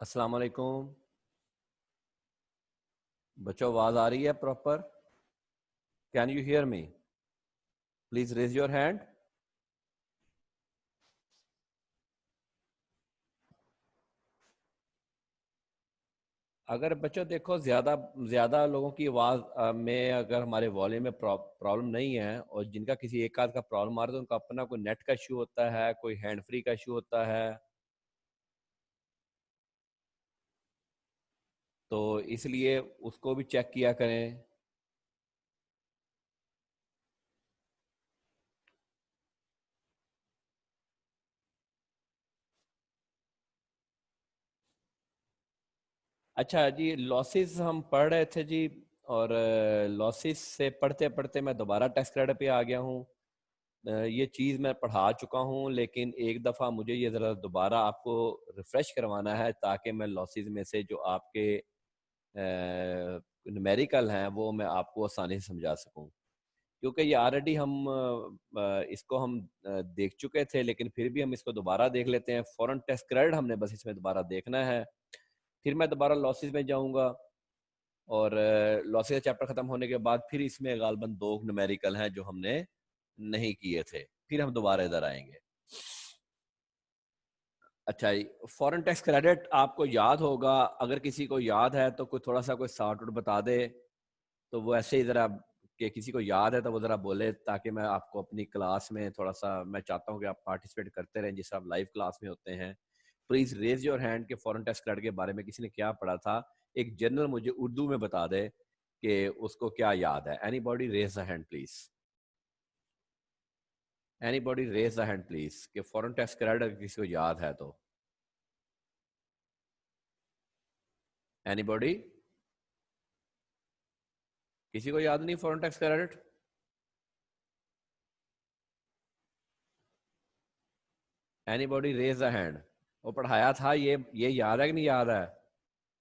अस्सलाम वालेकुम। बच्चों, आवाज आ रही है proper? Can you hear me? Please raise your hand. अगर बच्चों देखो, ज्यादा ज्यादा लोगों की आवाज में अगर हमारे वॉल्यूम में प्रॉब्लम नहीं है और जिनका किसी एक आध का प्रॉब्लम आ रहा है तो उनका अपना कोई नेट का इशू होता है, कोई हैंड फ्री का इशू होता है, तो इसलिए उसको भी चेक किया करें। अच्छा जी, लॉसेस हम पढ़ रहे थे जी, और लॉसेस से पढ़ते पढ़ते मैं दोबारा टैक्स क्रेडिट पे आ गया हूँ। ये चीज़ मैं पढ़ा चुका हूँ, लेकिन एक दफ़ा मुझे ये ज़रा दोबारा आपको रिफ़्रेश करवाना है ताकि मैं लॉसेस में से जो आपके न्यूमेरिकल हैं वो मैं आपको आसानी से समझा सकूँ, क्योंकि ये ऑलरेडी हम इसको हम देख चुके थे, लेकिन फिर भी हम इसको दोबारा देख लेते हैं। फॉरेन टैक्स क्रेडिट हमने बस इसमें दोबारा देखना है। फिर मैं दोबारा लॉसेस में जाऊँगा और लॉसेस चैप्टर ख़त्म होने के बाद फिर इसमें गालबन दो न्यूमेरिकल हैं जो हमने नहीं किए थे, फिर हम दोबारा इधर आएंगे। अच्छा जी, फॉरेन टैक्स क्रेडिट आपको याद होगा, अगर किसी को याद है तो कोई थोड़ा सा कोई शॉर्ट आउट बता दे, तो वो ऐसे ही ज़रा कि किसी को याद है तो वो ज़रा बोले, ताकि मैं आपको अपनी क्लास में थोड़ा सा, मैं चाहता हूँ कि आप पार्टिसिपेट करते रहें जिस आप लाइव क्लास में होते हैं। प्लीज़ रेज योर हैंड कि फॉरेन टैक्स क्रेडिट के बारे में किसी ने क्या पढ़ा था, एक जनरल मुझे उर्दू में बता दे कि उसको क्या याद है। Anybody raise the hand please. Anybody raise the hand please कि फॉरेन टैक्स क्रेडिट किसी को याद है तो। एनीबॉडी? किसी को याद नहीं foreign tax credit? Anybody raise the hand. वो पढ़ाया था, ये याद है कि नहीं याद है?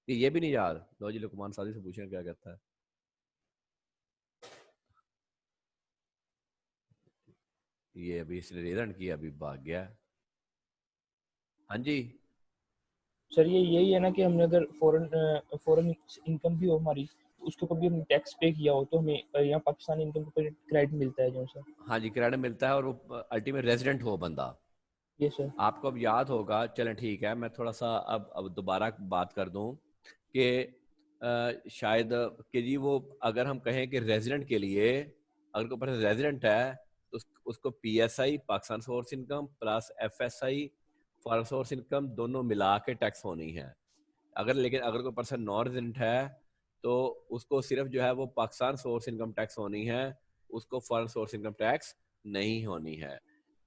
कि ये भी नहीं याद? लो जी, लुकमान सादी से पूछें क्या कहता है। ये अभी इसने रेजन किया, अभी भाग गया। हाँ जी। सर ये यही है ना कि हमने अगर फॉरेन इनकम भी हो हमारी, तो उसके ऊपर भी हमने टैक्स पे किया हो तो हमें यहाँ पाकिस्तानी इनकम के ऊपर क्रेडिट मिलता है जो सर। हाँ जी, क्रेडिट मिलता है, और वो अल्टीमेट रेजिडेंट हो बंदा। ये सर। आपको अब याद होगा, चलें ठीक है, मैं थोड़ा सा अब दोबारा बात कर दूं कि शायद कि जी वो, अगर हम कहें कि रेजिडेंट के लिए, अगर कोई पर्सन रेजिडेंट है तो उसको PSI Pakistan source income plus FSI foreign source income दोनों मिला के टैक्स होनी है। लेकिन अगर कोई पर्सन नॉन रेजिडेंट है तो उसको सिर्फ जो है वो पाकिस्तान सोर्स इनकम टैक्स होनी है, उसको फॉरेन सोर्स इनकम टैक्स नहीं होनी है।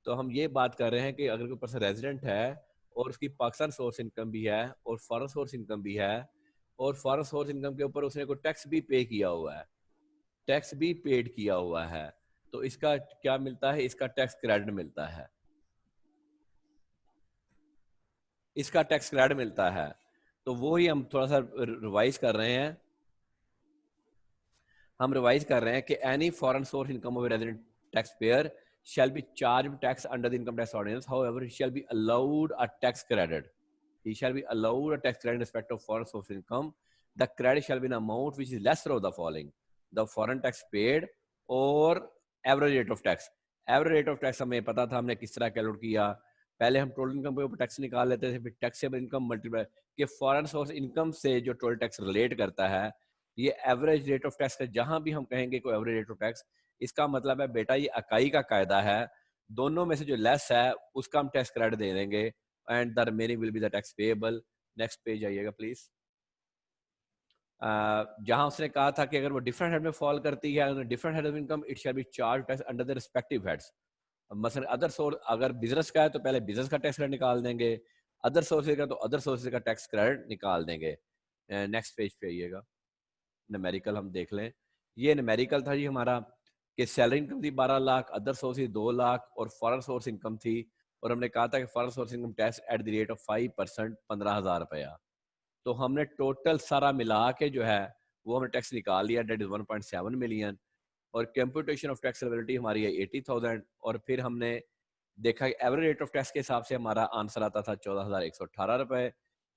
तो हम ये बात कर रहे हैं कि अगर कोई पर्सन रेजिडेंट है और उसकी पाकिस्तान सोर्स इनकम भी है और फॉरेन सोर्स इनकम भी है, और फॉरेन सोर्स इनकम के ऊपर उसने कोई टैक्स भी पे किया हुआ है, टैक्स भी पेड किया हुआ है, तो इसका क्या मिलता है? इसका टैक्स क्रेडिट मिलता है। इसका टैक्स क्रेडिट मिलता है। तो वो ही हम थोड़ा सा रिवाइज कर रहे हैं। हम रिवाइज कर रहे हैं कि any foreign source income of resident tax payer shall be charged tax under the income tax ordinance. However, he shall be allowed a tax credit. He shall be allowed a tax credit in respect of foreign source income. The credit shall be an amount which is lesser of the following: the foreign tax paid or average rate of tax. Average rate of tax हमें पता था, हमने किस तरह calculate किया। पहले हम total income के ऊपर टैक्स निकाल लेते थे, फिर टैक्सेबल इनकम मल्टीप्लाई कि फॉरेन सोर्स इनकम से जो टोटल टैक्स रिलेट करता है, ये एवरेज रेट ऑफ टैक्स है। जहां भी हम कहेंगे कोई एवरेज रेट ऑफ टैक्स, इसका मतलब है बेटा ये अकाई का कायदा है, दोनों में से जो लेस है उसका हम टैक्स क्रेडिट दे देंगे, and the remaining will be the tax payable. Next page आइएगा प्लीज। जहां उसने कहा था कि अगर वो डिफरेंट हेड में फॉल करती है, different head of income, it shall be charge tax under the respective heads. मसलन अदर सोर्स, अगर बिजनेस का है तो पहले बिजनेस का टैक्स क्रेडिट निकाल देंगे, अदर सोर्सेज का तो अदर सोर्सेज का टैक्स क्रेडिट निकाल देंगे। नेक्स्ट पेज पे आइएगा, न्यूमेरिकल हम देख लें। ये न्यूमेरिकल था जी हमारा कि सैलरी इनकम थी 12 लाख, अदर सोर्स 2 लाख और फॉरेन सोर्स इनकम थी, और हमने कहा था कि foreign source income tax at the rate of 5%, 15,000 रुपया। तो हमने टोटल सारा मिला के जो है वो हमने टैक्स निकाल लिया, डेट इज 1.7 मिलियन, और कंप्यूटेशन ऑफ टैक्स एलिजिबिलिटी हमारी है 80,000, और फिर हमने देखा कि एवरेज रेट ऑफ टैक्स के हिसाब से हमारा आंसर आता था 14,118 रुपए।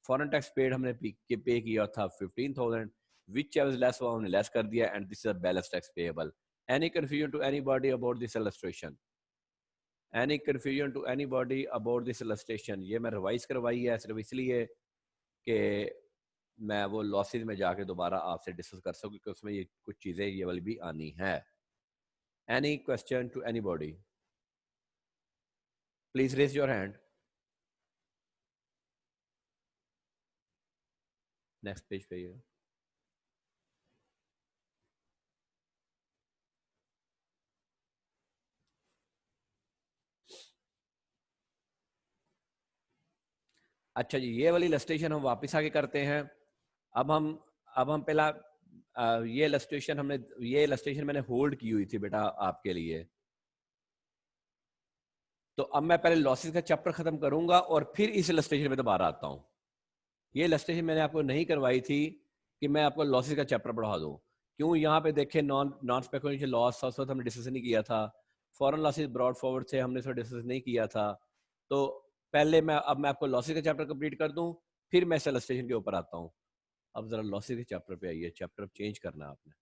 फॉरेन टैक्स पेड हमने पे किया था 15,000, विच एवर लेस वो हमने लेस कर दिया, and this is balance tax payable. Any confusion to anybody about this illustration? Any confusion to anybody about this illustration? ये मैं रिवाइज करवाई है सिर्फ इसलिए कि मैं वो लॉसेज में जाके दोबारा आपसे डिस्कस कर सकूं, क्योंकि उसमें ये कुछ चीज़ें ये वाली भी आनी है। Any question to anybody? Please raise your hand. Next page पे ये। अच्छा जी, ये वाली इलस्ट्रेशन हम वापस आके करते हैं। अब हम पहला ये इलस्ट्रेशन मैंने होल्ड की हुई थी बेटा आपके लिए। तो अब मैं पहले लॉसेस का चैप्टर खत्म करूंगा और फिर इस इलस्ट्रेशन में दोबारा आता हूं। ये इलस्ट्रेशन मैंने आपको नहीं करवाई थी कि मैं आपको लॉसेस का चैप्टर पढ़ा दूं। क्यों? यहाँ पे देखें, नॉन स्पेकुलेटिव लॉस हमने डिस्कस नहीं किया था। फॉरेन लॉसेस ब्रॉड फॉरवर्ड से हमने इसको डिस्कस नहीं किया था। तो पहले अब मैं आपको लॉसेस का चैप्टर कंप्लीट कर दूं, फिर मैं इस इलस्ट्रेशन के ऊपर आता हूं। अब जरा लॉसेस के चैप्टर पे आइए, चैप्टर चेंज करना है आपने।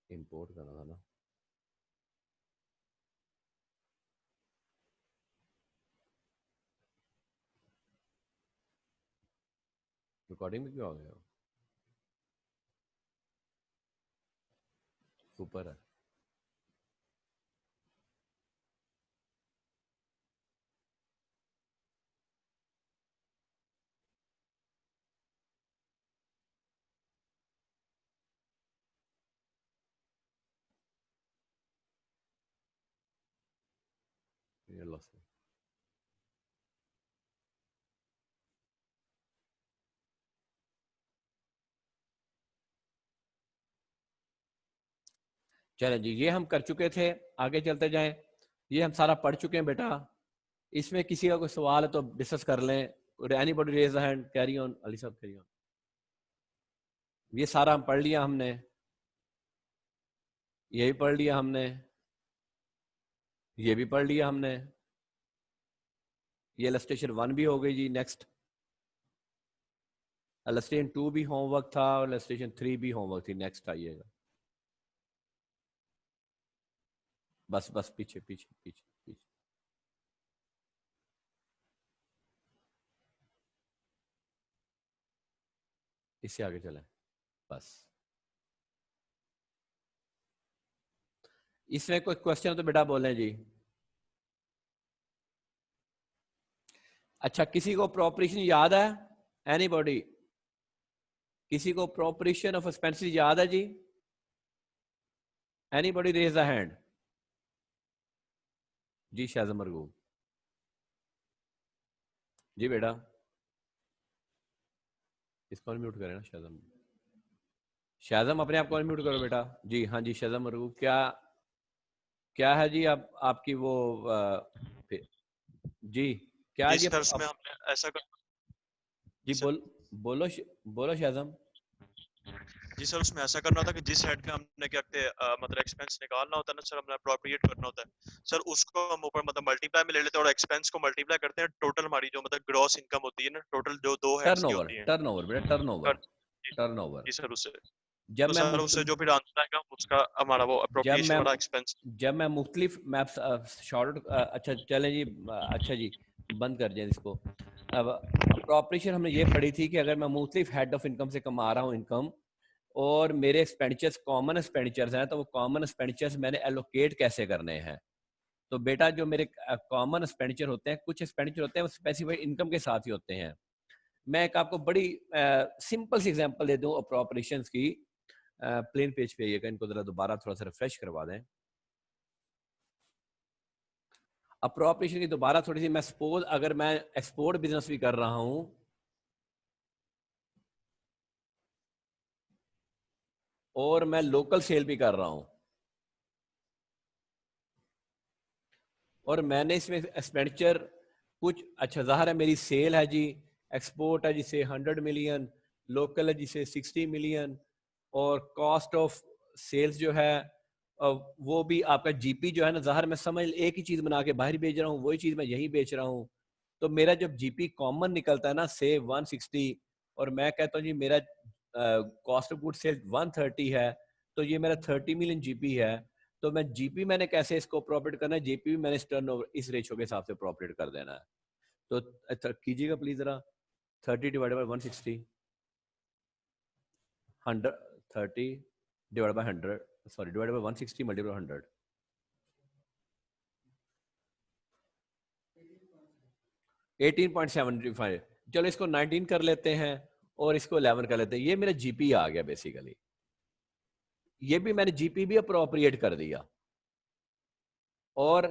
इंपोर्ट करना था ना। रिकॉर्डिंग में क्यों आ गया? ऊपर है। ये लॉस। चले जी, ये हम कर चुके थे। आगे चलते जाएं। ये हम सारा पढ़ चुके हैं बेटा। इसमें किसी का कोई सवाल है तो डिस्कस कर लें। Anybody raise the hand? Carry on Ali साहब, कैरी ऑन। ये सारा हम पढ़ लिया हमने। ये भी पढ़ लिया हमने। ये भी पढ़ लिया हमने। ये इलस्ट्रेशन 1 भी हो गई जी। नेक्स्ट इलस्ट्रेशन 2 भी होमवर्क था और इलस्ट्रेशन 3 भी होमवर्क थी। नेक्स्ट आइएगा। बस बस पीछे पीछे पीछे पीछे। इससे आगे चलें। बस इसमें कोई क्वेश्चन तो बेटा बोलें जी। अच्छा, किसी को प्रोपरेशन याद है? एनीबॉडी? किसी को प्रोपरेशन ऑफ एक्सपेंसेस याद है जी? Anybody raise the hand? जी शाहजम मरगूब जी बेटा। इसको म्यूट करें ना शाहजम। शाहजम अपने आप को म्यूट करो बेटा। जी हाँ जी, शाहजम मरगूब क्या क्या है जी? आप आपकी वो जी क्या है जी जी? सर, उसमें हमने ऐसा कर जी सर बोलो बोलो शाहजम। जी सर, उसमें ऐसा करना होता है कि जिस हेड पे हमने क्या कहते हैं मतलब एक्सपेंस निकालना होता है ना सर, हमने अप्रोप्रिएट करना होता है सर, उसको हम ऊपर मतलब मल्टीप्लाई में ले लेते हैं और एक्सपेंस को मल्टीप्लाई करते हैं टोटल हमारी जो मतलब ग्रॉस इनकम होती है ना, टोटल जो दो हेड्स की होती है टर्नओवर बेटा, टर्नओवर। सर। जी टर्नओवर। जी सर, उससे जब तो मैं सर उससे जो फिर आंसर आएगा उसका हमारा वो जब अप्रोप्रिएशन मैं वाला एक्सपेंस। जब मैं मुख्तलिफ मैप्स शॉर्ट अच्छा चलें जी। अच्छा जी, बंद कर दें इसको। अब अप्रोप्रिएशन हमने ये पढ़ी थी कि अगर मैं मुख्तलिफ हेड ऑफ इनकम से कमा रहा हूँ इनकम, और मेरे एक्सपेंडिचर्स कॉमन एक्सपेंडिचर्स हैं, तो वो कॉमन एक्सपेंडिचर्स मैंने एलोकेट कैसे करने हैं। तो बेटा जो मेरे कॉमन एक्सपेंडिचर होते हैं, कुछ एक्सपेंडिचर होते हैं वो स्पेसिफाइड इनकम के साथ ही होते हैं। मैं एक आपको बड़ी सिंपल सी एग्जांपल दे दूं अप्रोप्रिएशंस की। प्लेन पेज पे आइएगा, इनको जरा दोबारा थोड़ा सा रिफ्रेश करवा दें। अप्रोप्रिएशन की दोबारा थोड़ी सी, मैं सपोज अगर मैं एक्सपोर्ट बिजनेस भी कर रहा हूं और मैं लोकल सेल भी कर रहा हूं, और मैंने इसमें एक्सपेंडिचर कुछ, अच्छा ज़ाहिर है मेरी सेल है जी, एक्सपोर्ट है जिसे 100 मिलियन, लोकल है जिसे 60 मिलियन, और कॉस्ट ऑफ सेल्स जो है वो भी आपका जीपी जो है ना, ज़ाहिर मैं समझ एक ही चीज़ बना के बाहर बेच रहा हूँ, वही चीज़ मैं यहीं बेच रहा हूँ, तो मेरा जब जीपी कॉमन निकलता है ना से 160, और मैं कहता हूँ जी मेरा कॉस्ट ऑफ गुड सेल 130 है, तो ये मेरा 30 मिलियन जीपी है, तो मैं जीपी मैंने कैसे इसको प्रॉफिट करना है, जीपी भी मैंने टर्नओवर इस रेशो के हिसाब से प्रॉफिट कर देना है। तो अच्छा कीजिएगा प्लीज जरा, 30 divide by 160, 100, 30 divide by 100, sorry divide by 160 multiply 100, 18.75, चलो इसको 19 कर लेते हैं और इसको 11 कर लेते हैं, ये मेरा जीपी आ गया बेसिकली, ये भी मैंने जीपी भी अप्रोप्रिएट कर दिया। और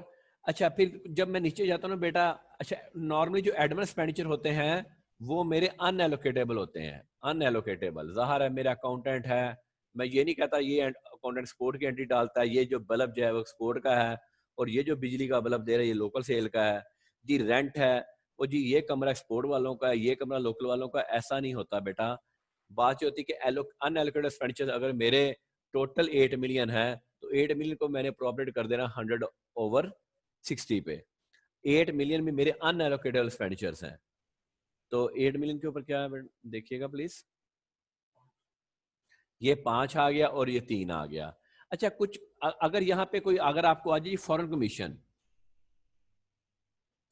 अच्छा फिर जब मैं नीचे जाता हूँ ना बेटा, अच्छा नॉर्मली जो एडमिन एक्सपेंडिचर होते हैं वो मेरे अनएलोकेटेबल होते हैं, अनएलोकेटेबल, ज़ाहिर है मेरा अकाउंटेंट है, मैं ये नहीं कहता ये अकाउंटेंट एक्सपोर्ट की एंट्री डालता है, ये जो बल्ब जो है वो एक्सपोर्ट का है, और ये जो बिजली का बल्ब दे रहा है ये लोकल सेल का है जी, रेंट है, और जी ये कमरा एक्सपोर्ट वालों का है, ये कमरा लोकल वालों का, ऐसा नहीं होता बेटा। बात जो होती है कि अनएलोकेटेड एक्सपेंडिचर अगर मेरे टोटल 8 मिलियन है, तो 8 मिलियन को मैंने प्रॉफिट कर देना 100/60 पे, 8 मिलियन में मेरे अनएलोकेटेड एक्सपेंडिचर्स हैं, तो 8 मिलियन के ऊपर क्या है देखिएगा प्लीज, ये 5 आ गया और ये 3 आ गया। अच्छा कुछ अगर यहाँ पे कोई, अगर आपको आ जाए फॉरेन कमीशन,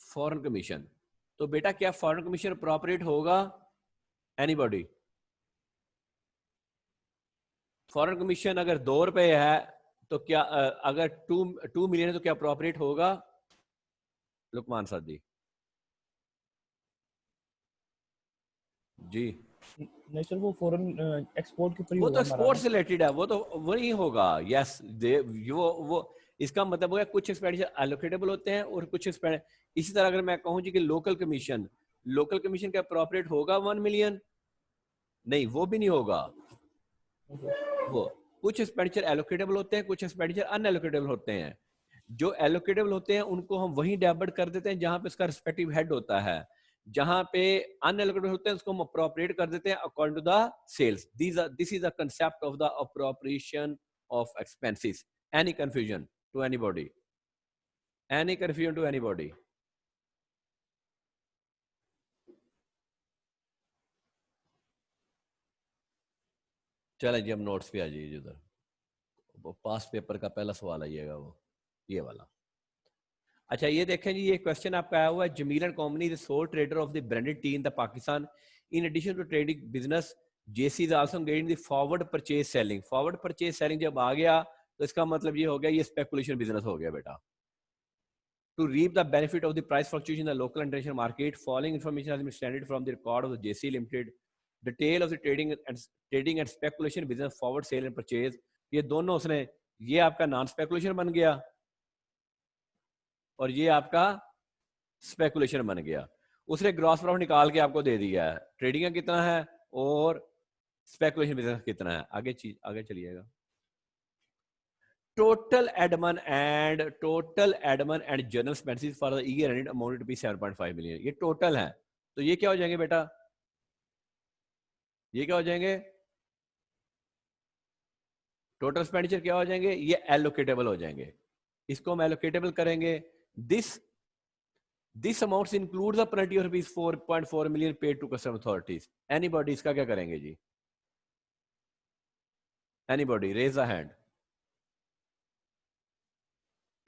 फॉरेन कमीशन, तो बेटा क्या फॉरेन कमीशन अप्रोप्रिएट होगा? एनीबॉडी? फॉरेन कमीशन अगर 2 रुपए है तो क्या अगर 2 मिलियन है तो क्या अप्रोप्रिएट होगा? लुकमान साहब जी नहीं सर, वो फॉरेन एक्सपोर्ट के ऊपर ही वो होगा तो हमारा एक्सपोर्ट ना। से रिलेटेड है, वो तो वही होगा। यस वो इसका मतलब हो गया कुछ एक्सपेंडिचर एलोकेटेबल होते हैं और कुछ इसी तरह अगर मैं कहूँ जी कि लोकल कमीशन का अप्रोप्रिएट होगा 1 मिलियन? नहीं, वो भी नहीं होगा। वो कुछ एक्सपेंडिचर एलोकेटेबल होते हैं, कुछ एक्सपेंडिचर अनएलोकेटेबल होते हैं। जो एलोकेटेबल होते हैं उनको हम वहीं डेबिट कर देते हैं जहां पे उसका रिस्पेक्टिव हेड होता है, जहां पे अनएलोकेटेड होते हैं उसको हम अप्रोप्रिएट कर देते हैं according to the sales. This is the concept of the appropriation of expenses. Any confusion to anybody? Any confusion to anybody? चलें जी, हम नोट्स पे आ जाइए। उधर पास पेपर का पहला सवाल आइएगा, वो ये वाला। अच्छा ये देखें जी, ये क्वेश्चन आपका आया हुआ है, Jameel and company the sole trader of the branded tea in the Pakistan, in addition to trading business JC is also engaging the forward purchase selling. Forward purchase selling जब आ गया तो इसका मतलब ये हो गया, ये स्पेकुलेशन बिजनेस हो गया बेटा। To reap the benefit of the price fluctuation in the local international market, following information has been standard from the record of the JC limited, detail of the trading and speculation business, forward sale and purchase, ये दोनों उसने, ये आपका non speculation बन गया और ये आपका स्पेकुलेशन बन गया। उसने ग्रॉस प्रॉफिट निकाल के आपको दे दिया है, ट्रेडिंग का कितना है और स्पेकुलेशन बिजनेस कितना है। आगे चलिएगा। Total admin and general expenses for the year ended amounted to be 7.5 million. ये टोटल है, तो ये क्या हो जाएंगे बेटा? ये क्या हो जाएंगे? टोटल एक्सपेंडिचर क्या हो जाएंगे? ये एलोकेटेबल हो जाएंगे। इसको हम एलोकेटेबल करेंगे। This amounts includes the penalty of rupees 4.4 million paid to custom authorities. Anybody इसका क्या करेंगे जी? Anybody raise a hand?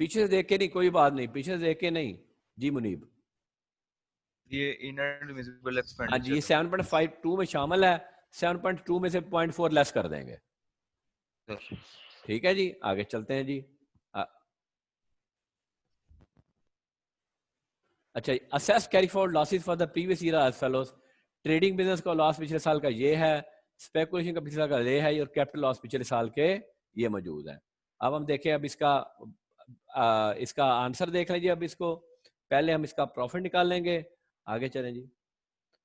पीछे से देख के नहीं, कोई बात नहीं, पीछे से देख के नहीं जी। मुनीब, ये इनएडमिसिबल एक्सपेंडिचर, हाँ जी, ये 7.52 में शामिल है, 7.2 में से 0.4 लेस कर देंगे। ठीक है जी, आगे चलते हैं जी। अच्छा, assess carry forward losses for the previous year as follows. Trading business का लॉस पिछले साल का ये है, स्पेकुलेशन का पिछले साल का ये है, और कैपिटल लॉस पिछले साल के ये मौजूद है। अब हम देखें, अब इसका आंसर देख लीजिए। अब इसको पहले हम इसका प्रॉफिट निकाल लेंगे। आगे चलें जी।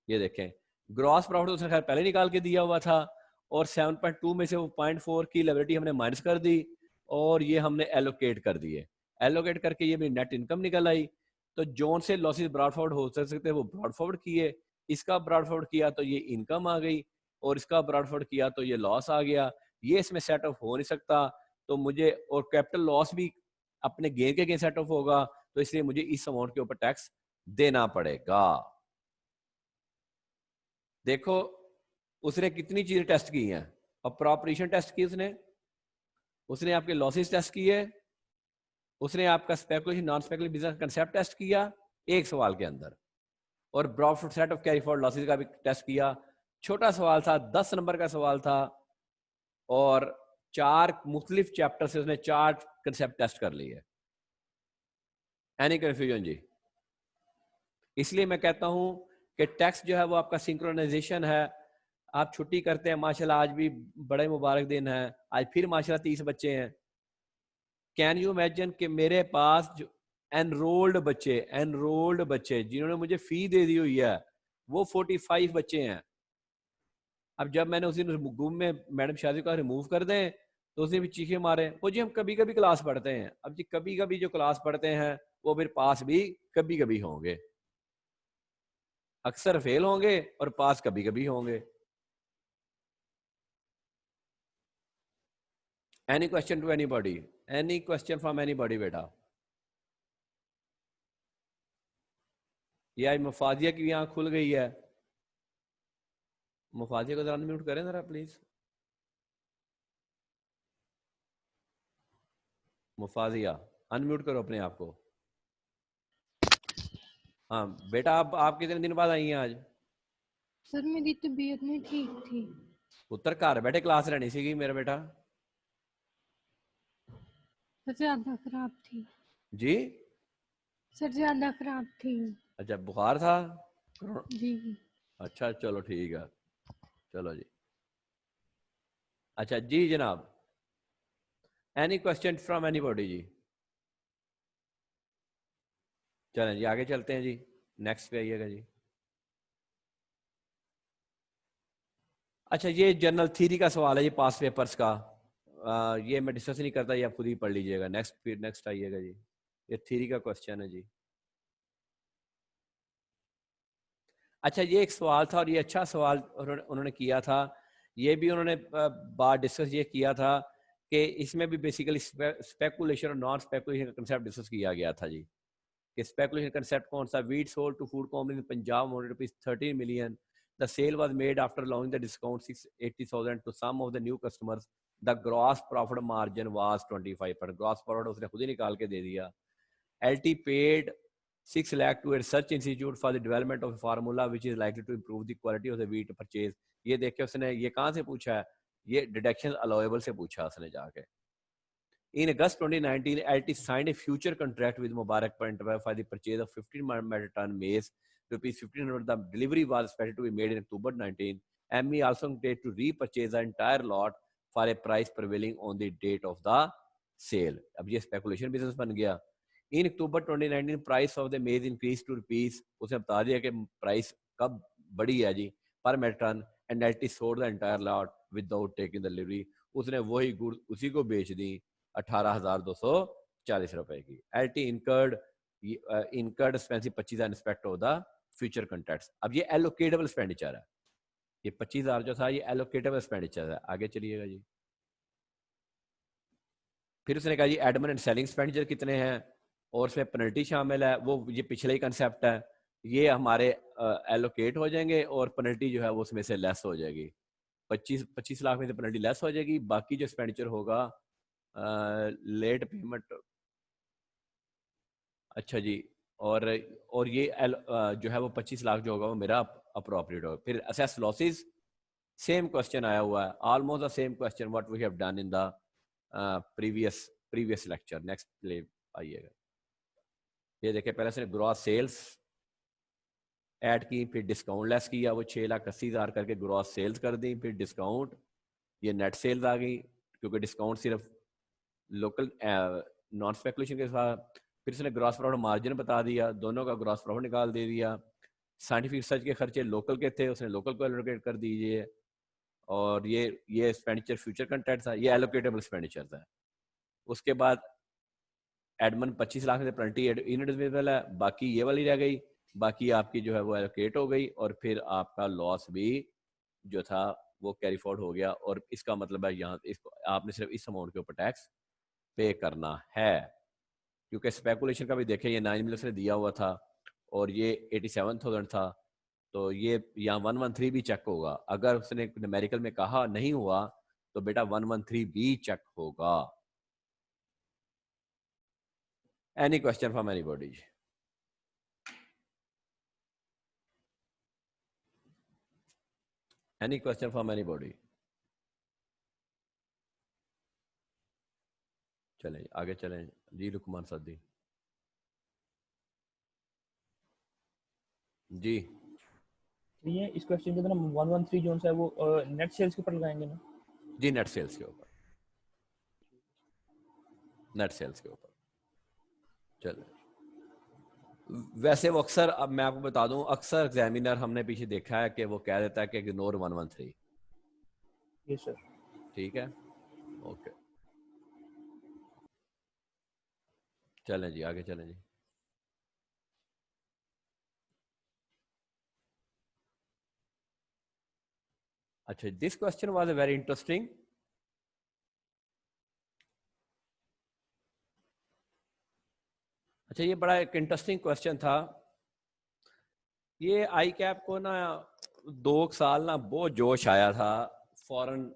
ये देखें, ग्रॉस प्रॉफिट तो उसने खैर पहले निकाल के दिया हुआ था, और 7.2 में से वो 0.4 की लायबिलिटी हमने माइनस कर दी और ये हमने एलोकेट कर दिए। एलोकेट करके ये मेरी नेट इनकम निकल आई। तो जोन से लॉसेस ब्रॉड फॉरवर्ड हो सकते वो ब्रॉड फॉरवर्ड किए, इसका ब्रॉड फॉरवर्ड किया तो ये इनकम आ गई, और इसका ब्रॉड फॉरवर्ड किया तो ये लॉस आ गया। ये इसमें सेट ऑफ हो नहीं सकता, तो मुझे, और कैपिटल लॉस भी अपने गेन के अगेंस्ट सेट ऑफ होगा, तो इसलिए मुझे इस अमाउंट के ऊपर टैक्स देना पड़ेगा। देखो उसने कितनी चीजें टेस्ट की हैं। अप्रोप्रिएशन टेस्ट की उसने आपके लॉसेस टेस्ट किए, उसने आपका speculation non speculation business concept test किया एक सवाल के अंदर, और profit set off carry forward losses का भी टेस्ट किया। छोटा सवाल था, 10 नंबर का सवाल था, और 4 मुख्तलिफ चैप्टर से उसने 4 कंसेप्ट टेस्ट कर लिए। एनी कंफ्यूजन जी? इसलिए मैं कहता हूं कि टैक्स जो है वो आपका सिंक्रोनाइजेशन है। आप छुट्टी करते हैं माशाल्लाह, आज भी बड़े मुबारक दिन है, आज फिर माशाल्लाह 30 बच्चे हैं। कैन यू इमेजिन कि मेरे पास जो एनरोल्ड बच्चे जिन्होंने मुझे फी दे दी हुई है वो 45 बच्चे हैं। अब जब मैंने उस दिन गुम में मैडम शादी का रिमूव कर दें तो उसने भी चीखे मारे, वो जी हम कभी कभी क्लास पढ़ते हैं। अब जी कभी कभी जो क्लास पढ़ते हैं वो फिर पास भी कभी कभी होंगे, अक्सर फेल होंगे और पास कभी कभी होंगे। Any question to anybody? Any question from anybody बेटा? या मुफाजिया की आंख खुल गई है? मुफाजिया को जरा म्यूट करें जरा प्लीज। मुफाजिया अनम्यूट करो अपने आप को। हाँ बेटा, आप कितने दिन बाद आई हैं आज? सर मेरी तबीयत नहीं ठीक थी। पुत्र घर बैठे क्लास रहनी सी मेरा बेटा। सर ज्यादा खराब थी। जी? सर ज्यादा खराब थी। अच्छा बुखार था? जी। अच्छा चलो ठीक है, चलो जी। अच्छा जी जनाब, एनी क्वेश्चन फ्रॉम एनीबॉडी जी? चलें जी आगे चलते हैं जी, नेक्स्ट पे आइएगा जी। अच्छा ये जनरल थ्योरी का सवाल है, ये पास पेपर्स का, ये मैं डिस्कस नहीं करता, ये आप खुद ही पढ़ लीजिएगा। नेक्स्ट आइएगा जी, ये थ्योरी का क्वेश्चन है जी। अच्छा ये एक सवाल था और ये अच्छा सवाल उन्होंने किया था, ये भी उन्होंने बात डिस्कस ये किया था कि इसमें भी बेसिकली स्पेकुलेशन और नॉन स्पेकुलेशन का कंसेप्ट डिस्कस किया गया था जी। कि स्पेकुलेशन कंसेप्ट कौन सा? Wheat sold to food company in Punjab ₹13 million. The sale was made after allowing the discount 680,000 to some of the new customers. The gross profit margin was 25%. Gross profit उसने खुद ही निकाल के दे दिया। LT paid 6 lakh to a research institute for the development of a formula which is likely to improve the quality of the wheat purchase. ये देख के उसने ये कहाँ से पूछा है? ये deduction allowable से पूछा उसने जाके। In August 2019, LT signed a future contract with Mubarak for the purchase of 15 metric ton maize, ₹1,500. The delivery was expected to be made in October 19. ME also intended to repurchase the entire lot for a price prevailing on the date of the sale. अब ये speculation business बन गया। In October 2019, price of the maize increased to rupees, उसने बता दिया कि price कब बढ़ी है जी, per metric ton, and LT sold the entire lot without taking the delivery. उसने वही गुड़ उसी को बेच दी 18,240 रुपए की। LT incurred expensive 25,000 respect of the future contracts. अब ये allocatable expenditure है, ये 25,000 जो था ये allocatable expenditure है। आगे चलिएगा जी। फिर उसने कहा जी एडमिन एंड सेलिंग एक्सपेंडिचर कितने हैं और उसमें पेनल्टी शामिल है, वो ये पिछले ही कंसेप्ट है, ये हमारे एलोकेट हो जाएंगे और पेनल्टी जो है वो उसमें से लेस हो जाएगी। 25 लाख में से पेनल्टी लेस हो जाएगी, बाकी जो एक्सपेंडिचर होगा लेट पेमेंट। अच्छा जी, और ये जो है वो 25 लाख जो होगा वो मेरा अप्रोप्रिएट होगा। फिर असेस लॉसेस, सेम क्वेश्चन आया हुआ है, almost the same question what we have done in the previous lecture. Next play आइएगा। ये देखिए पहले से ग्रॉस सेल्स ऐड की, फिर डिस्काउंट लेस किया, वो 6,80,000 करके ग्रॉस सेल्स कर दी, फिर डिस्काउंट, ये नेट सेल्स आ गई क्योंकि डिस्काउंट सिर्फ लोकल नॉन स्पेकुलेशन के साथ। फिर उसने ग्रॉस प्रॉफिट मार्जिन बता दिया, दोनों का ग्रॉस प्रॉफिट निकाल दे दिया। साइंटिफिक रिसर्च के खर्चे लोकल के थे, उसने लोकल को एलोकेट कर दीजिए, और ये एक्सपेंडिचर फ्यूचर कंट्रैक्ट था, ये एलोकेटेबल एक्सपेंडिचर था। उसके बाद एडमन 25 लाख में पेनल्टी इनएडमिसिबल है, बाकी ये वाली रह गई, बाकी आपकी जो है वो एलोकेट हो गई, और फिर आपका लॉस भी जो था वो कैरी फॉरवर्ड हो गया। और इसका मतलब है यहाँ इसको आपने सिर्फ इस अमाउंट के ऊपर टैक्स पे करना है, क्योंकि स्पेकुलेशन का भी देखें, ये 9 मिलियन से दिया हुआ था और ये 87,000 था, तो ये यहाँ 113 भी चेक होगा। अगर उसने न्यूमेरिकल में कहा नहीं हुआ तो बेटा 113 भी चेक होगा। Any question from anybody? Any question from anybody? चलें आगे चलें जी। लुकमान सदी जी। ये इस क्वेश्चन के अंदर हम 113 जोन सा है वो नेट सेल्स के ऊपर लगाएंगे ना? जी नेट सेल्स के ऊपर, नेट सेल्स के ऊपर। चलो वैसे वो अक्सर, अब मैं आपको बता दूं, अक्सर एग्जामिनर हमने पीछे देखा है कि वो कह देता है कि इग्नोर 113। Yes sir. ठीक है, ओके चलें जी, आगे चलें जी। अच्छा, this question was a very interesting. अच्छा, ये बड़ा एक इंटरेस्टिंग क्वेश्चन था। ये आई कैप को ना 2 साल ना बहुत जोश आया था फॉरेन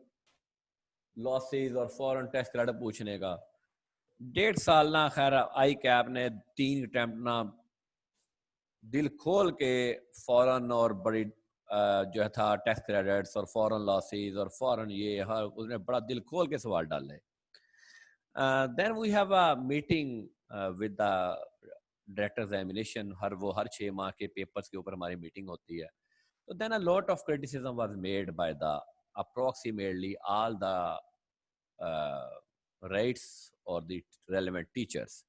लॉसेस और फॉरेन टैक्स क्रेडिट पूछने का। 1.5 साल ना खैर आई कैप ने 3 अटेम्प्ट ना दिल खोल के फॉरेन और बड़ी जो है था टैक्स क्रेडिट्स और फॉरेन लॉसेस और फॉरेन ये हर उसने बड़ा दिल खोल के सवाल डाले। Then we have a meeting with the director examination, हर 6 माह के पेपर्स के ऊपर हमारी मीटिंग होती है। तो then a lot of criticism was made by the approximately all the rights और द रेलेवेंट टीचर्स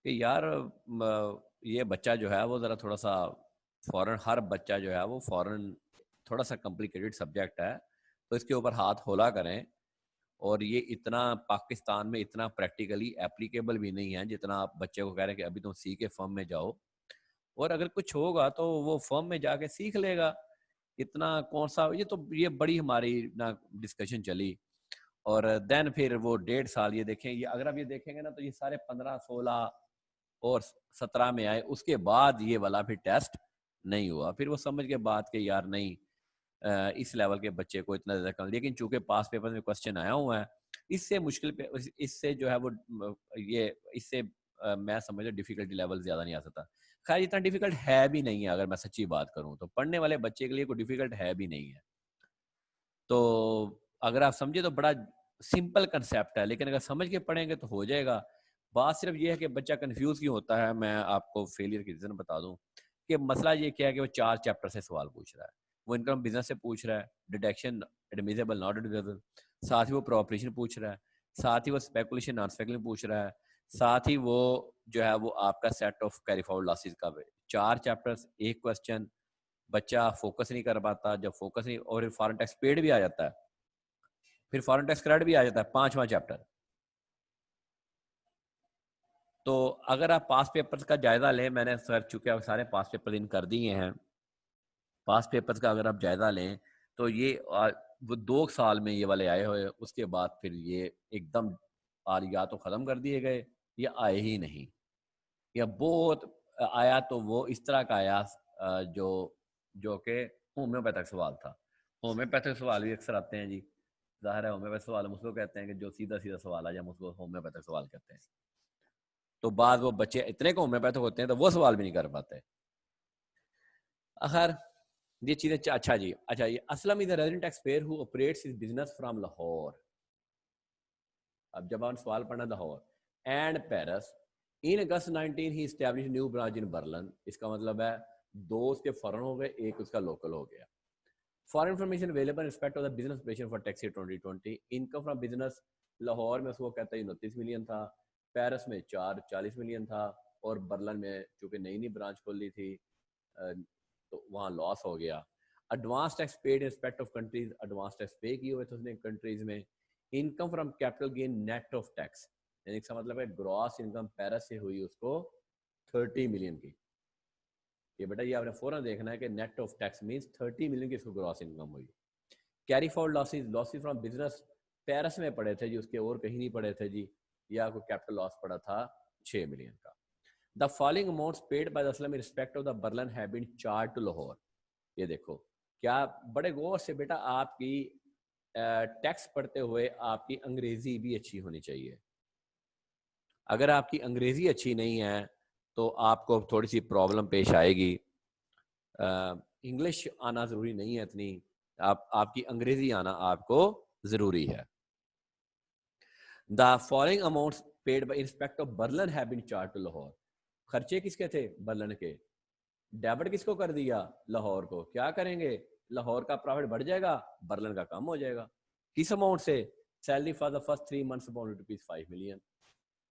कि यार ये बच्चा जो है वो ज़रा थोड़ा सा फॉरेन, हर बच्चा जो है वो फॉरेन थोड़ा सा कॉम्प्लिकेटेड सब्जेक्ट है, तो इसके ऊपर हाथ होला करें। और ये इतना पाकिस्तान में इतना प्रैक्टिकली एप्लीकेबल भी नहीं है जितना आप बच्चे को कह रहे हैं कि अभी तुम सी के फर्म में जाओ, और अगर कुछ होगा तो वो फर्म में जाके सीख लेगा। इतना कौन सा ये बड़ी हमारी ना डिस्कशन चली। और देन फिर वो 1.5 साल ये देखें, ये अगर आप ये देखेंगे ना तो ये सारे 15, 16 और 17 में आए, उसके बाद ये वाला फिर टेस्ट नहीं हुआ। फिर वो समझ के बाद के यार नहीं, इस लेवल के बच्चे को इतना ज़्यादा कम, लेकिन चूंकि पास पेपर में क्वेश्चन आया हुआ है, इससे मुश्किल पे इससे जो है वो ये इससे मैं समझ डिफिकल्टी लेवल ज़्यादा नहीं आ सकता। खैर इतना डिफिकल्ट है भी नहीं है, अगर मैं सच्ची बात करूं तो पढ़ने वाले बच्चे के लिए कोई डिफिकल्ट है भी नहीं है। तो अगर आप समझे तो बड़ा सिंपल कंसेप्ट है, लेकिन अगर समझ के पढ़ेंगे तो हो जाएगा। बात सिर्फ ये है कि बच्चा कंफ्यूज क्यों होता है। मैं आपको फेलियर की रीज़न बता दूं कि मसला ये क्या है कि वो 4 चैप्टर से सवाल पूछ रहा है। वो इनकम बिजनेस से पूछ रहा है, डिडक्शन एडमिसिबल नॉट एडमिसिबल, साथ ही वो प्रॉपरेशन पूछ रहा है, साथ ही वो स्पेकुलेशन नॉन स्पेकुलेशन पूछ रहा है, साथ ही वो जो है वो आपका set off carry forward losses का 4 चैप्टर्स, एक क्वेश्चन। बच्चा फोकस नहीं कर पाता, जब फोकस नहीं, और फॉरेन टैक्स पेड भी आ जाता है, फिर फॉरेन टैक्स क्रेडिट भी आ जाता है 5वां चैप्टर। तो अगर आप पास पेपर्स का जायजा लें, मैंने सर चूंकि सारे पास पेपर इन कर दिए हैं, पास पेपर्स का अगर आप जायजा लें तो ये वो 2 साल में ये वाले आए हुए, उसके बाद फिर ये एकदम या तो ख़त्म कर दिए गए या आए ही नहीं, या बहुत आया तो वो इस तरह का आया जो जो कि होम्योपैथिक सवाल था। होम्योपैथिक सवाल भी अक्सर आते हैं जी, जाहिर है होम्योपैथिक सवाल हम उसको कहते हैं कि जो सीधा सीधा सवाल आ जाए हम उसको होम्योपैथिक सवाल कहते हैं। तो बाद वो बच्चे इतने को होम्योपैथिक होते हैं तो वो सवाल भी नहीं कर पाते। आखिर ये चीजें अच्छा जी, अच्छा ये Aslam is a resident tax payer who operates his business from Lahore. अब जब आप सवाल पढ़ना Lahore and Paris in August 19 he establish new branch in Berlin. इसका मतलब है 2 उसके फॉरेन हो गए, एक उसका लोकल हो गया। For information available respect of the business operation for tax year 2020। Income from business Lahore में उसको कहता है 29 मिलियन था, पेरिस में 40 मिलियन था, और बर्लिन में चूंकि नई नई ब्रांच खोली थी तो वहाँ लॉस हो गया। Advance tax paid in respect of countries, advance tax पे किए हुए थे उसने कंट्रीज में। Income from capital gain net of tax, यानी इसका मतलब है ग्रॉस इनकम पेरिस से हुई उसको 30 मिलियन की। ये बेटा ये आपने फौरन देखना है कि net of tax means 30 million की इसको ग्रॉस इनकम हुई। Carry forward losses, losses from business Paris में पड़े थे जी, उसके और कहीं नहीं पड़े थे जी। या कोई कैपिटल लॉस पड़ा था 6 मिलियन का। The following amounts paid by the Aslam in respect of the Berlin have been charge to Lahore. ये देखो क्या बड़े गौर से बेटा आपकी टैक्स पढ़ते हुए आपकी अंग्रेजी भी अच्छी होनी चाहिए। अगर आपकी अंग्रेजी अच्छी नहीं है तो आपको थोड़ी सी प्रॉब्लम पेश आएगी। इंग्लिश आना ज़रूरी नहीं है इतनी, आपकी अंग्रेजी आना आपको ज़रूरी है। The following amounts paid by inspect of Berlin have been charge to Lahore. खर्चे किसके थे? बर्लिन के। डेबिट किसको कर दिया? लाहौर को। क्या करेंगे? लाहौर का प्रॉफिट बढ़ जाएगा, बर्लिन का कम हो जाएगा। किस अमाउंट से? Salary for the first 3 months amount ₹5 million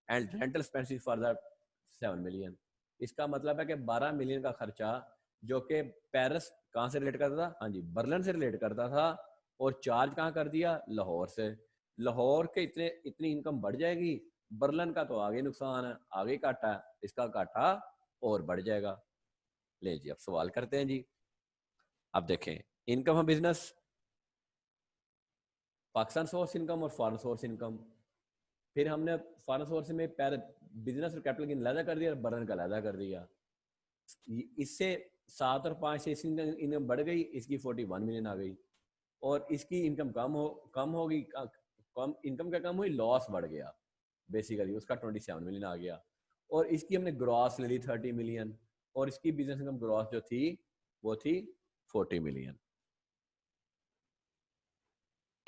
and rental expenses for the 7 million। इसका मतलब है कि 12 मिलियन का खर्चा जो कि पेरिस कहाँ से रिलेट करता था? हाँ जी, बर्लिन से रिलेट करता था, और चार्ज कहाँ कर दिया? लाहौर से। लाहौर के इतनी इनकम बढ़ जाएगी, बर्लिन का तो आगे नुकसान है, आगे घाटा है, इसका घाटा और बढ़ जाएगा। ले जी अब सवाल करते हैं जी। अब देखें income of business, Pakistan source income और फॉरेन सोर्स इनकम। फिर हमने फॉरेन सोर्स में बिजनेस और कैपिटल गेन अलग कर दिया, बर्लिन का अलग कर दिया। इससे 7 और 5 से इसकी इनकम बढ़ गई, इसकी 41 मिलियन आ गई, और इसकी इनकम कम होगी। इनकम क्या कम हुई? लॉस बढ़ गया बेसिकली, उसका 27 मिलियन आ गया। और इसकी हमने ग्रॉस ले ली 30 मिलियन, और इसकी बिजनेस इनकम ग्रॉस जो थी वो थी 40 मिलियन।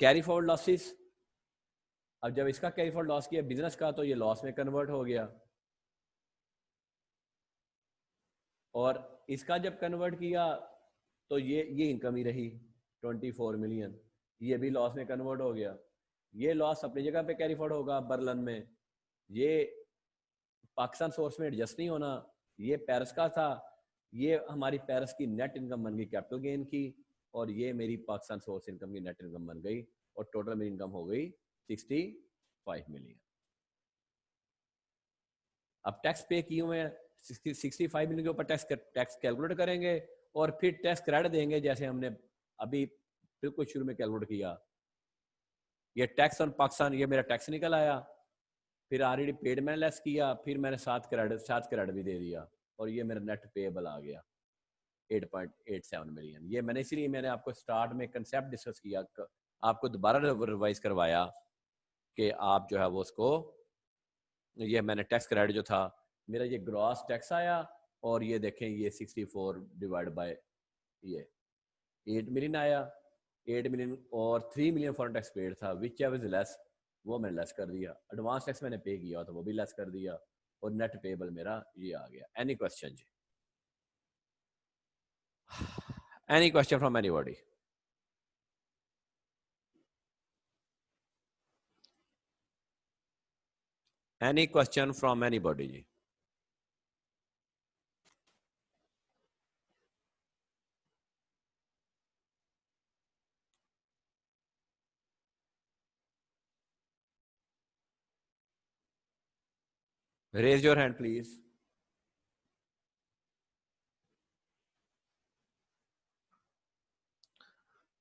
कैरी फॉरवर्ड लॉसेस, अब जब इसका कैरी फॉरवर्ड लॉस किया बिजनेस का, तो ये लॉस में कन्वर्ट हो गया, और इसका जब कन्वर्ट किया तो ये इनकम ही रही 24 मिलियन, ये भी लॉस में कन्वर्ट हो गया। ये लॉस अपनी जगह पे कैरी फॉरवर्ड होगा बर्लिन में, ये पाकिस्तान सोर्स में एडजस्ट नहीं होना, ये पेरिस का था, ये हमारी पेरिस की नेट इनकम बन गई कैपिटल गेन की, और ये मेरी पाकिस्तान सोर्स इनकम की नेट इनकम बन गई, और टोटल मेरी इनकम हो गई 65 मिलियन। अब टैक्स पे किए हुए 65 मिलियन के ऊपर टैक्स कैलकुलेट करेंगे, और फिर टैक्स क्रेडिट देंगे जैसे हमने अभी बिल्कुल शुरू में कैलकुलेट किया। ये टैक्स ऑन पाकिस्तान, ये मेरा टैक्स निकल आया, फिर ऑलरेडी पेड मैंने लेस किया, फिर मैंने साथ क्रेडिट भी दे दिया, और ये मेरा नेट पेएबल आ गया 8.87 मिलियन। ये मैंने इसलिए मैंने आपको स्टार्ट में कंसेप्ट डिस्कस किया, आपको दोबारा रिवाइज करवाया कि आप जो है वो उसको, ये मैंने टैक्स क्रेडिट जो था मेरा, ये ग्रॉस टैक्स आया, और ये देखें ये 64 डिवाइड बाय ये 8 मिलियन आया, 8 मिलियन और 3 मिलियन फॉरेन टैक्स पेड था, विच इज लेस, वो मैंने लेस कर दिया। एडवांस टैक्स मैंने पे किया तो वो भी लेस कर दिया, और नेट पेएबल मेरा ये आ गया। एनी क्वेश्चन जी? Any question from anybody? Any question from anybody जी? Raise your hand, please.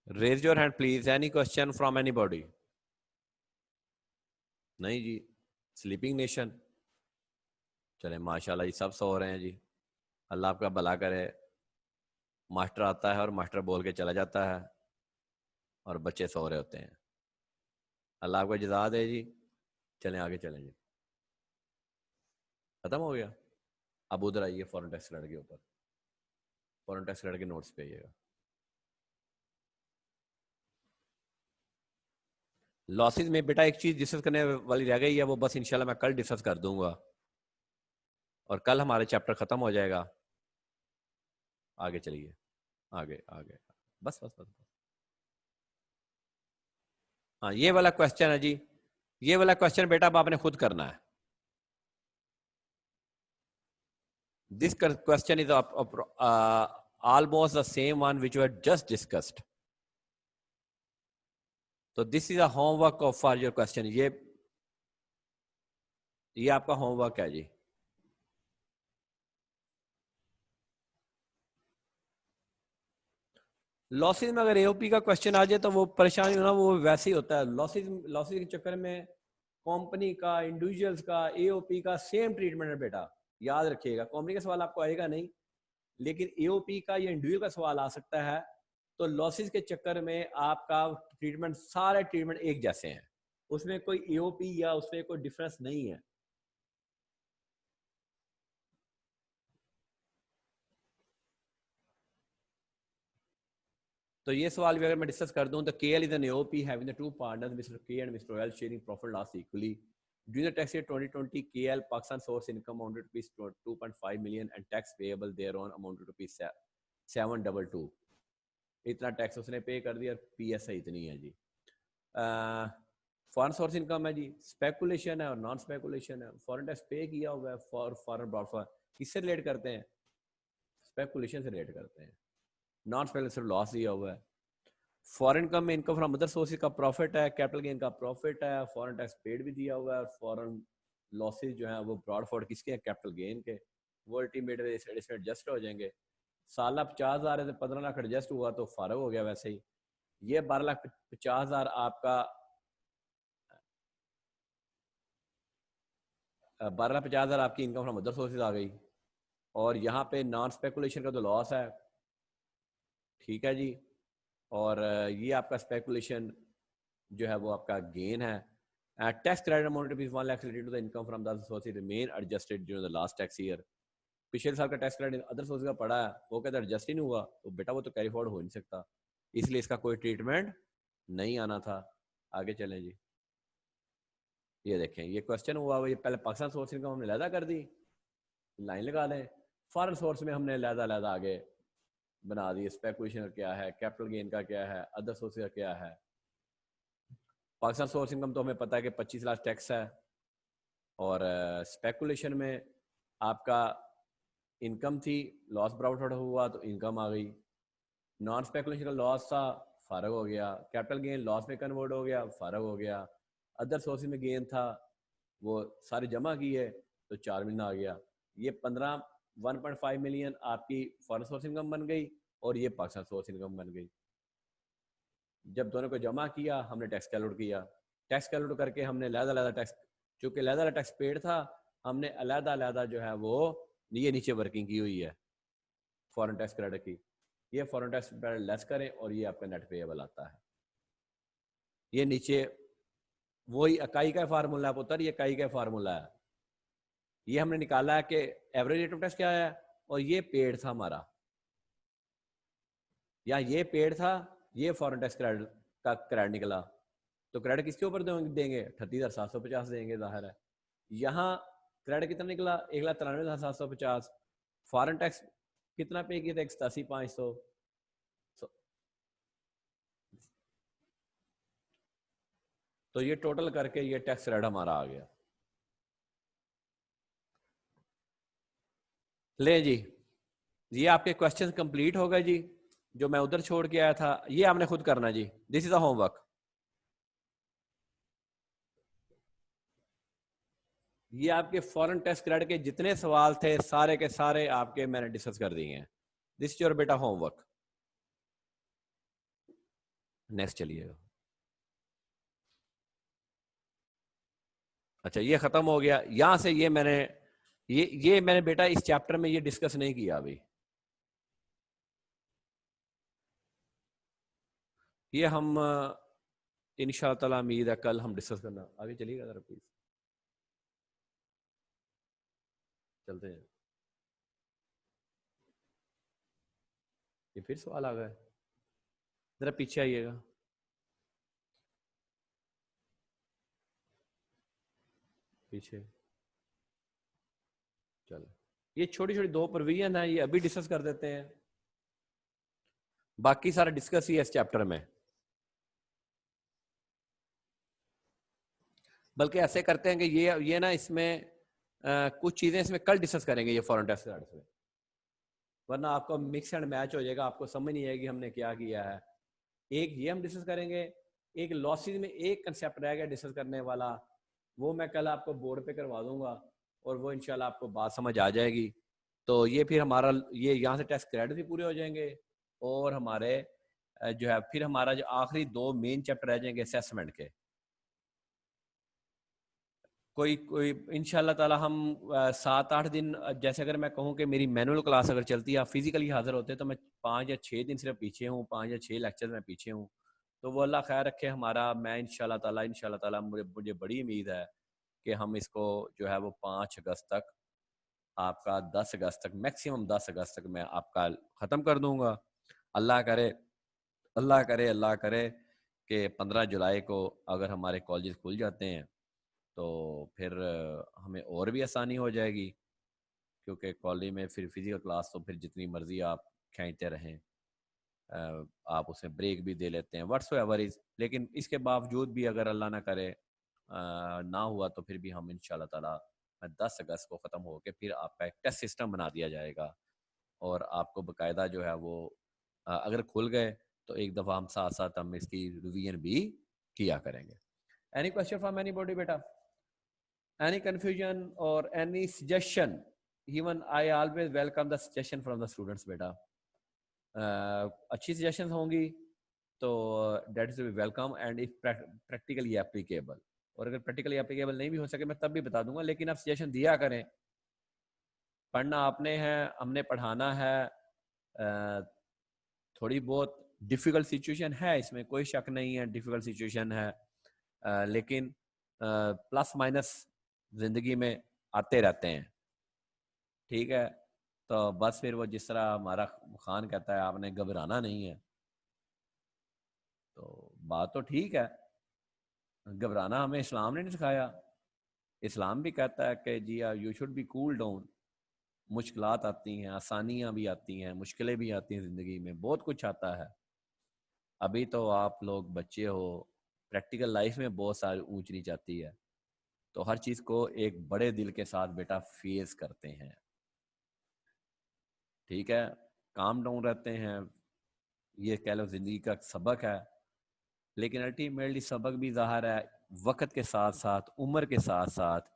Raise your hand, please. Any question from anybody? नहीं जी, स्लीपिंग नेशन। चले माशाल्लाह जी, सब सो रहे हैं जी, अल्लाह आपका भला करे। मास्टर आता है और मास्टर बोल के चला जाता है, और बच्चे सो रहे होते हैं। अल्लाह आपको जज़ा दे जी। चलें आगे चलें जी, खत्म हो गया। अब उधर आइए फॉरेन टैक्स क्रेडिट के ऊपर, फॉरेन टैक्स क्रेडिट के नोट्स पे आइएगा। लॉसेस में बेटा एक चीज डिस्कस करने वाली रह गई है, वो बस इंशाल्लाह मैं कल डिस्कस कर दूंगा, और कल हमारे चैप्टर खत्म हो जाएगा। आगे चलिए, आगे आगे, बस बस बस, बस। हाँ, ये वाला क्वेश्चन है जी, ये वाला क्वेश्चन बेटा अब आपने खुद करना है। This question is almost the same one which we had just discussed. तो this is a homework of for your question. ये ये आपका होमवर्क है जी। लॉसेज में अगर एओपी का क्वेश्चन आ जाए तो वो परेशानी होना वो वैसे ही होता है। लॉसेज लॉसेज के चक्कर में कंपनी का, इंडिविजुअल्स का, एओपी का सेम ट्रीटमेंट है बेटा, याद रखिएगा। कंपनी का सवाल आपको आएगा नहीं, लेकिन एओपी का या इंडिविजुअल का सवाल आ सकता है। तो लॉसेज के चक्कर में आपका ट्रीटमेंट, सारे ट्रीटमेंट एक जैसे हैं, उसमें कोई एओपी या उसमें कोई डिफरेंस नहीं है। तो ये सवाल भी अगर मैं डिस्कस कर दूं तो KL is an AOP having the two partners Mr. K and Mr. L sharing profit loss equally. During the tax year 2020, KL Pakistan source income amounted to 2.5 million and tax payable thereon amounted to 722. इतना tax उसने पे कर दिया, PSI इतनी है जी। Foreign source income है जी, speculation है और नॉन स्पेकुलेशन है। फॉरेन टैक्स पे किया हुआ है फॉर फॉरेन ब्रॉड, किससे रिलेट करते हैं? स्पेकुलेशन से रिलेट करते हैं। नॉन स्पेकुलेशन लॉस दिया हुआ है। फॉरेन इनकम में इनकम फ्रॉम अदर सोर्सेज का प्रॉफिट है, कैपिटल गेन का प्रॉफिट है, फॉरेन टैक्स पेड भी दिया हुआ है। फॉरेन लॉसेज जो है वो ब्रॉड फॉर्ड किसके हैं? कैपिटल गेन के। वो अल्टीमेट एडजस्ट हो जाएंगे। साल 50,000 है तो 15 लाख एडजस्ट हुआ तो फारग हो गया वैसे ही। ये 12,50,000 आपका 12,50,000 आपकी इनकम फ्रॉम अदर सोर्सेज आ गई। और यहाँ पे नॉन स्पेकुलेशन का तो लॉस है, ठीक है जी। और ये आपका स्पेकुलेशन जो है वो आपका गेन है। Tax credit amount rupees 1 lakh related to the income from the sources remain adjusted during the last tax year. पिछले साल का टैक्स क्रेडिट अदर सोर्सेज का पड़ा है, वो कहता है एडजस्ट ही नहीं हुआ, तो बेटा वो तो कैरी फॉरवर्ड हो नहीं सकता, इसलिए इसका कोई ट्रीटमेंट नहीं आना था। आगे चलें जी। ये देखें, ये क्वेश्चन हुआ ये पहले पाकिस्तान सोर्स इनकम हमने लहदा कर दी, लाइन लगा लें। फॉरेन सोर्स में हमने लहदा आगे बना दी। स्पेकुलेशन क्या है, कैपिटल गेन का क्या है, अदर सोर्स का क्या है। पाकिस्तान सोर्स इनकम तो हमें पता है कि 25 लाख टैक्स है। और स्पेकुलेशन में आपका इनकम थी, लॉस ब्राउट हुआ तो इनकम आ गई। नॉन स्पेकुलेशन का लॉस था, फारग हो गया। कैपिटल गेन लॉस में कन्वर्ट हो गया, फारग हो गया। अदर सोर्स में गेन था, वो सारे जमा किए तो 4 मिलियन आ गया। ये 1.5 मिलियन आपकी फॉरेन सोर्स इनकम बन गई और ये पाकिस्तान सोर्स इनकम बन गई। जब दोनों को जमा किया हमने टैक्स कैलकुलेट किया। टैक्स कैलकुलेट करके हमने अलग-अलग टैक्स, चूँकि अलग-अलग टैक्स पेड था, हमने अलग-अलग जो है वो ये नीचे वर्किंग की हुई है फॉरेन टैक्स क्रेडिट की। ये फॉरेन टैक्स क्रेडिट लेस करें और ये आपका नेट पेएबल आता है। ये नीचे वही इकाई का फार्मूला है पुत्र, ये इकाई का फार्मूला है। ये हमने निकाला है कि एवरेज रेट ऑफ टैक्स क्या है और ये पेड था हमारा, या ये पेड था, ये फॉरेन टैक्स क्रेडिट का क्रेडिट निकला। तो क्रेडिट किसके ऊपर देंगे? 38,750 देंगे, जाहिर है। यहाँ क्रेडिट कितना निकला? 1,93,750। फॉरेन टैक्स कितना पे किया था? 87,500। तो ये टोटल करके ये टैक्स क्रेडिट हमारा आ गया। ले जी, ये आपके क्वेश्चन कंप्लीट हो गए जी। जो मैं उधर छोड़ के आया था ये आपने खुद करना जी। This is a homework. ये आपके फॉरेन टैक्स क्रेडिट के जितने सवाल थे सारे के सारे आपके मैंने डिस्कस कर दिए हैं। दिस इज योर बेटा होमवर्क। नेक्स्ट चलिएगा। अच्छा, ये खत्म हो गया। यहां से ये मैंने बेटा इस चैप्टर में ये डिस्कस नहीं किया अभी। ये हम इंशाअल्लाह ताला उम्मीद है कल हम डिस्कस करना। आगे चलिएगा जरा प्लीज, चलते हैं। ये फिर सवाल आ गए, जरा पीछे आइएगा। पीछे चलो, ये छोटी छोटी 2 प्रोविजन है, ये अभी डिस्कस कर देते हैं। बाकी सारा डिस्कस ही है इस चैप्टर में। बल्कि ऐसे करते हैं कि ये ना इसमें कुछ चीजें इसमें कल डिस्कस करेंगे ये फॉरेन टैक्स क्रेडिट में, वरना आपको मिक्स एंड मैच हो जाएगा, आपको समझ नहीं आएगी हमने क्या किया है। एक ये हम डिस्कस करेंगे, एक लॉसेज में एक कंसेप्ट रह गया डिस्कस करने वाला, वो मैं कल आपको बोर्ड पे करवा दूंगा और वो इंशाल्लाह आपको बात समझ आ जाएगी। तो ये फिर हमारा ये यहाँ से टेस्ट क्रेडिट भी पूरे हो जाएंगे और हमारे जो है फिर हमारा जो आखिरी 2 मेन चैप्टर रह जाएंगे असेसमेंट के। कोई कोई इंशाल्लाह ताला हम 7-8 दिन, जैसे अगर मैं कहूँ कि मेरी मैनुअल क्लास अगर चलती है, आप फिजिकली हाजिर होते हैं, तो मैं 5 या 6 दिन सिर्फ पीछे हूँ, 5 या 6 लेक्चर में पीछे हूँ। तो वो अल्लाह खैर रखे हमारा। मैं इंशाल्लाह ताला मुझे बड़ी उम्मीद है कि हम इसको जो है वो 5 अगस्त तक, आपका 10 अगस्त तक, मैक्सिमम 10 अगस्त तक मैं आपका ख़त्म कर दूंगा। अल्लाह करे अल्लाह करे कि 15 जुलाई को अगर हमारे कॉलेज खुल जाते हैं तो फिर हमें और भी आसानी हो जाएगी, क्योंकि कॉलेज में फिर फिजिकल क्लास तो फिर जितनी मर्जी आप खींचते रहें, आप उसमें ब्रेक भी दे लेते हैं, व्हाट्सएवर इज। लेकिन इसके बावजूद भी अगर अल्लाह ना करे ना हुआ तो फिर भी हम इंशाल्लाह ताला 10 अगस्त को ख़त्म होकर फिर आपका एक टेस्ट सिस्टम बना दिया जाएगा और आपको बाकायदा जो है वो अगर खुल गए तो एक दफ़ा हम साथ साथ हम इसकी रिवीजन भी किया करेंगे। एनी क्वेश्चन फ्रॉम एनीबॉडी बेटा? Any confusion or any suggestion? Even I always welcome the suggestion from the students बेटा। अच्छी suggestions होंगी तो that is welcome and if practically applicable, और अगर practically applicable नहीं भी हो सके मैं तब भी बता दूंगा, लेकिन आप suggestion दिया करें। पढ़ना आपने है, हमने पढ़ाना है। थोड़ी बहुत डिफ़िकल्ट सिचुएशन है, इसमें कोई शक नहीं है, डिफ़िकल्ट सिचुएशन है, लेकिन प्लस माइनस ज़िंदगी में आते रहते हैं। ठीक है, तो बस फिर वो जिस तरह हमारा खान कहता है आपने घबराना नहीं है, तो बात तो ठीक है, घबराना हमें इस्लाम ने नहीं सिखाया। इस्लाम भी कहता है कि जी you should be cool down. मुश्किलात आती हैं, आसानियाँ भी आती हैं, मुश्किलें भी आती हैं, ज़िंदगी में बहुत कुछ आता है। अभी तो आप लोग बच्चे हो, प्रैक्टिकल लाइफ में बहुत सारी ऊंच नीच आती है, तो हर चीज़ को एक बड़े दिल के साथ बेटा फेस करते हैं। ठीक है, काम डाउन रहते हैं, ये कह लो ज़िंदगी का सबक है, लेकिन अल्टीमेटली सबक भी ज़ाहिर है वक्त के साथ साथ, उम्र के साथ साथ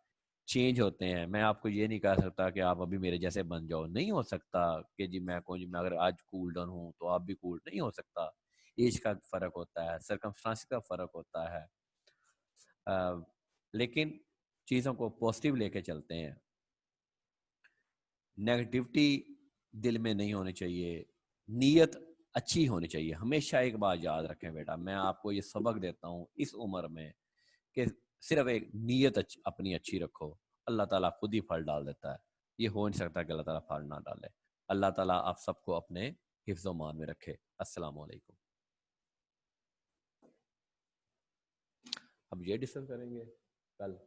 चेंज होते हैं। मैं आपको ये नहीं कह सकता कि आप अभी मेरे जैसे बन जाओ, नहीं हो सकता कि जी मैं अगर आज कूल डाउन हूँ तो आप भी कूल नहीं हो सकता। एज का फ़र्क होता है, सर्कमस्टांस का फ़र्क होता है, लेकिन चीज़ों को पॉजिटिव लेके चलते हैं। नेगेटिविटी दिल में नहीं होनी चाहिए, नीयत अच्छी होनी चाहिए। हमेशा एक बात याद रखें बेटा, मैं आपको ये सबक देता हूँ इस उम्र में कि सिर्फ एक नीयत अपनी अच्छी रखो, अल्लाह ताला खुद ही फल डाल देता है। ये हो नहीं सकता कि अल्लाह ताला फल ना डाले। अल्लाह ताला आप सबको अपने हिफ्ज़ मान में रखे। अस्सलाम वालेकुम। अब ये डिस्कस करेंगे कल।